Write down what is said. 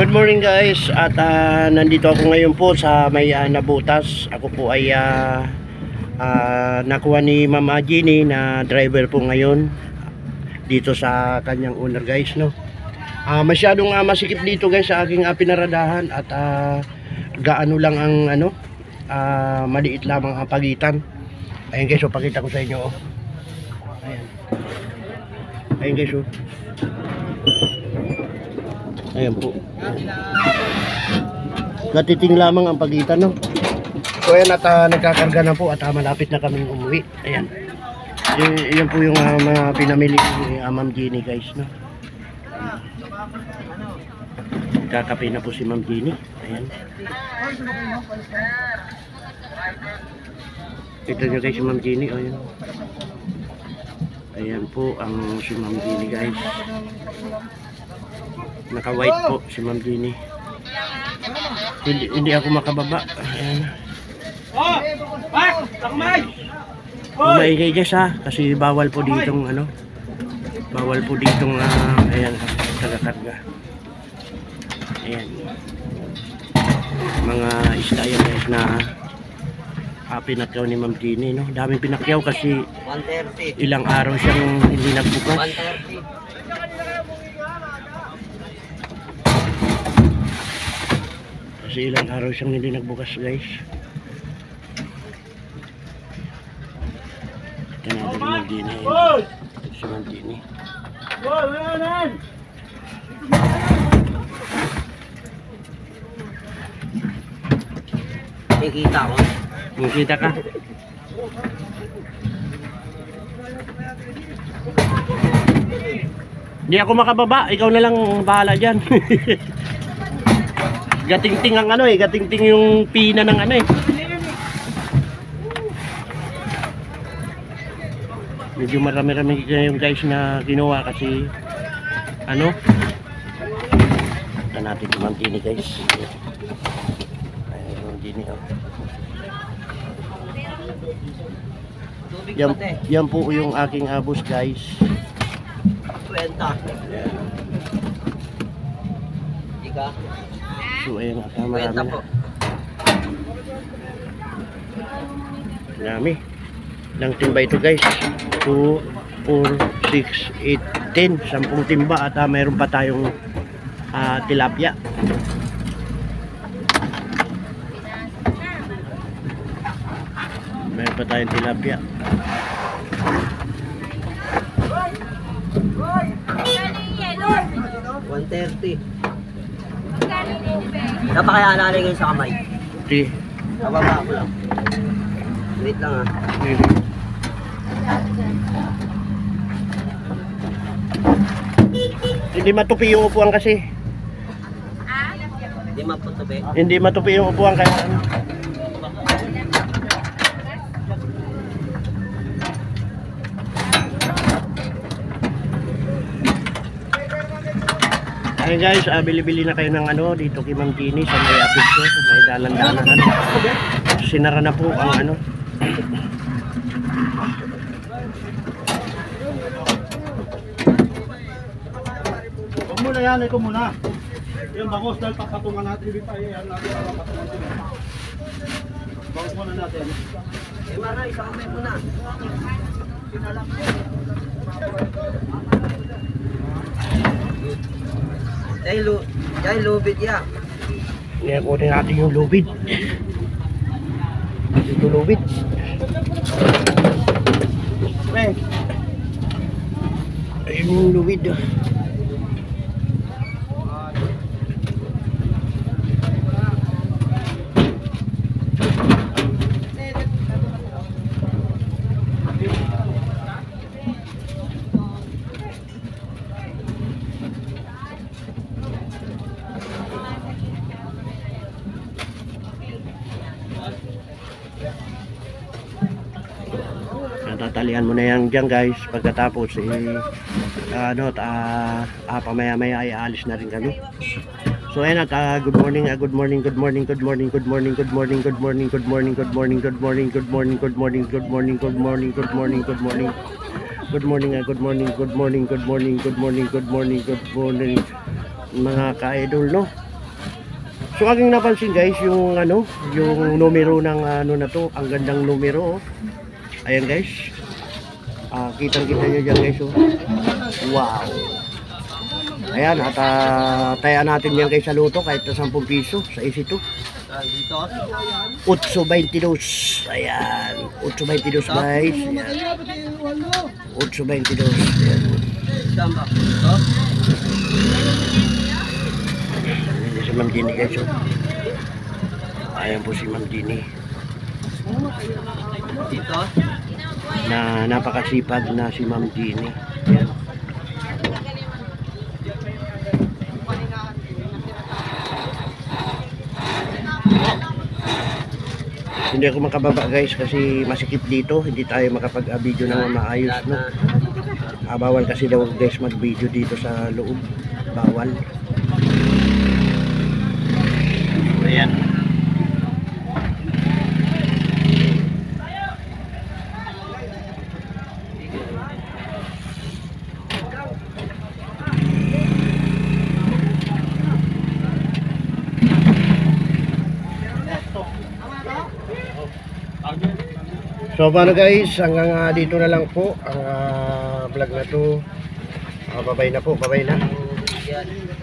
Good morning guys, at nandito ako ngayon po sa may Nabutas. Ako po ay nakuha ni Ma'am Jeannie na driver po ngayon dito sa kanyang owner guys, no. Masyadong masikip dito guys sa aking pinaradahan at gaano lang ang maliit lamang ang pagitan. Ayun guys, so pakita ko sa inyo, oh. Ayan. Ayun guys, oh. Ayan po. Gatiting lamang ang pagitan, no. So ayan, at nagkakarga na po at malapit na kaming umuwi. Ayan. Yan po yung mga pinamili ni Ma'am Jeannie guys, no. Kakape na po si Ma'am Jeannie. Ayan. Ito nyo guys si Ma'am Jeannie. Ayan. Ayan po ang si Ma'am Jeannie guys. Naka-white po si Ma'am Jeannie. Hindi ako makababa. Ayan. Maingay guys ha, kasi bawal po ditong bawal po ditong ayan, taga-karga. Ayan. Mga isda yan guys na pinakyaw ni Ma'am Jeannie, no. Daming pinakyaw kasi 130. ilang araw siyang hindi nagbukas. 130. Kasi ilang araw siyang hindi nagbukas guys. Ito natin si Ma'am Jeannie. Si Ma'am Jeannie. Nakikita ko. Nakikita ka? Hindi ako makababa. Ikaw na lang bahala dyan. Gatingting ang gatingting yung pina ng Medyo marami-rami yung guys na kinuha kasi ito natin si Ma'am Jeannie guys. Ayun, Ma'am Jeannie, oh. Yan po yung aking abos guys. 20. Ika. So ayun, marami na. Dami. Ilang timba ito guys? 2, 4, 6, 8, 10. 10 timba at mayroon pa tayong tilapia. Mayroon pa tayong tilapia. $130. Napakaya nalalagay sa kamay. Okay. Bababa ko lang. Wait lang ha. Hindi matupi yung upuan kasi. Hindi maputubi. Hindi matupi yung upuan kaya Hey guys, bili-bili na kayo ng dito kay Ma'am Jeannie sa may apis ko, sa may dalan-dalan Sinara na po ang Huwag muna yan, ito muna. Yung bangos dahil papatungan natin, hindi pa yan natin para patungan natin. Bangos muna natin. Mara, isang kamay muna. Dahil lubid ya. Kaya kunin natin yung lubid. Ito lubid. Ayun yung lubid. Tatalian mo na yan dyan guys. Pagkatapos pamaya-maya ay aalis na rin kami. So ayun at good morning, good morning, good morning, good morning, good morning, good morning, good morning, good morning, good morning, good morning, good morning, good morning, good morning, good morning, good morning, good morning. Good morning, good morning, good morning, good morning, good morning, good morning, good morning mga ka-idol, no? So aking napansin guys, yung ano, yung numero ng ano na to, ang gandang numero. Oh. Ayan guys. Kitang-kita nyo dyan guys. Oh. Wow. Ayan, at tayaan natin yan guys sa luto kahit na 10 piso sa isito. Dito. 8.22. Ayan. 8.22 guys. Ayan. 8.22. Ayan. Saan ba? Dito. Ayan si Ma'am Dini guys. Oh. Ayan po si Ma'am Dini. Dito. Na napakasipag na si Ma'am Dini. Ayan. Hindi ako makababa guys kasi masikip dito, hindi tayo makapag-video ng maayos, no? Bawal kasi daw guys mag-video dito sa loob, bawal. Ayan. So paano guys, hanggang dito na lang po ang vlog na to. Babay na po, babay na. Yan.